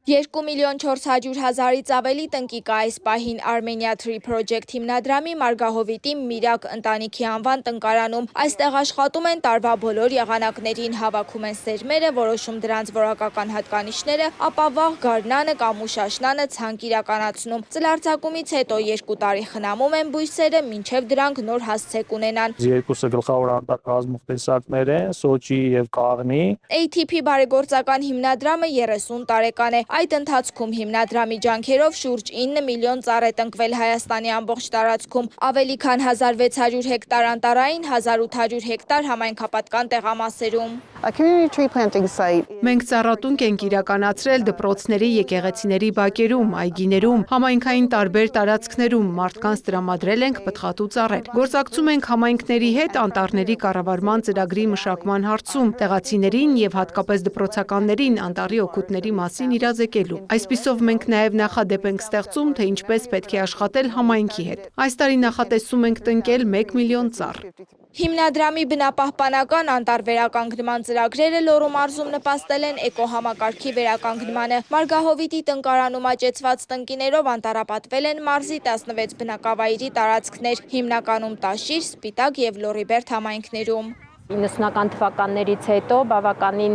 2,400,000-ից ավելի տնկիկ այս պահին Armenia Tree Project հիմնադրամի Մարգահովիտի Միրակ ընտանիքի անվան տնկարանում։ Այստեղ աշխատում են տարվա բոլոր եղանակներին, հավաքում են սերմերը, որոշում դրանց որակական հատկանիշները, ապա վաղ գարնանը կամ ուշ աշնանը ցանկ իրականացնում։ Ծլարձակումից հետո 2 տարի խնամում են բույսերը, մինչև դրանք նոր հասցեք ունենան։ Երկուսը գլխավոր արտադրող տեսակներ են՝ սոճի եւ կաղնի։ ATP բարեգործական հիմնադրամը 30 տարեկան է։ Այդ ընթացքում հիմնադրամի ջանքերով շուրջ 9 միլիոն ծառ է տնկվել Հայաստանի ամբողջ տարածքում, ավելի քան 1600 հեկտար անտառային, 1800 հեկտար համայնքապատկան տեղամասերում։ Մենք ծառատունկ ենք իրականացրել դպրոցների, եկեղեցիների բակերում, այգիներում, համայնքային տարբեր տարածքներում, մարդկանց տրամադրել ենք պտղատու ծառեր։ Գործակցում ենք համայնքների հետ անտառների կառավարման ծրագրի մշակման հարցում, տեղացիներին եւ հատկապես դպրոցականներին անտառի օգուտների մասին իրազեկելու։ Այսպիսով մենք նաեւ նախադեպ ենք ստեղծում, թե ինչպես պետք է աշխատել համայնքի հետ։ Այս տարի նախատեսում ենք տնկել 1 միլիոն ծառ։ Հիմնադրամի բնապահպանական անտառ վերականգնման ծրագրերը Լոռու մարզում նպաստել են էկոհամակարգի վերականգնմանը։ Մարգահովիտի տնկարանում աճեցված տնկիներով անտառապատվել են մարզի 16 բնակավայրի տարածքներ, հիմնականում Տաշիր, Սպիտակ եւ Լոռիբերդ համայնքներում։ 90-ական թվականներից հետո բավականին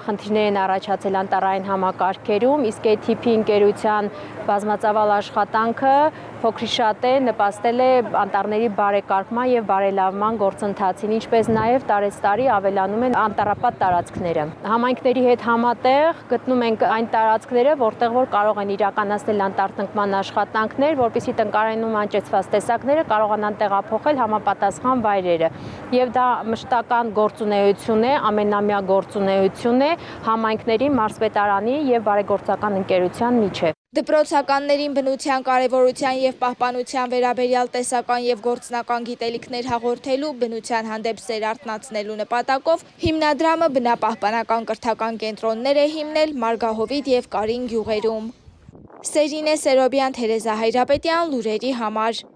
խնդիրներ են առաջացել անտառային համակարգերում, իսկ ATP ընկերության բազմածավալ աշխատանքը փոքրիշատ է նպաստել է անտառների բարեկարգման եւ բարելավման գործընթացին, ինչպես նաեւ տարեցտարի ավելանում են անտառապատ տարածքները։ Համայնքների հետ համատեղ գտնում ենք այն տարածքները, որտեղ որ կարող են իրականացնել անտառտնկման աշխատանքներ, որպեսզի տնկարանում աճեցված տեսակները կարողանան տեղափոխել համապատասխան վայրերը։ Եվ դա մշտական գործունեություն է, ամենամյա գործունեություն է համայնքների, մարզպետարանի եւ բարեգործական ընկերության միջեւ։ Դպրոցականներին բնության կարևորության եւ պահպանության վերաբերյալ տեսական եւ գործնական գիտելիքներ հաղորդելու, բնության հանդեպ սեր արթնացնելու նպատակով հիմնադրամը բնապահպանական կրթական կենտրոններ է հիմնել Մարգահովիտ եւ Կարին գյուղերում։ Սերինե Սերոբյան, Թերեզա Հայրապետյան, լուրերի համար։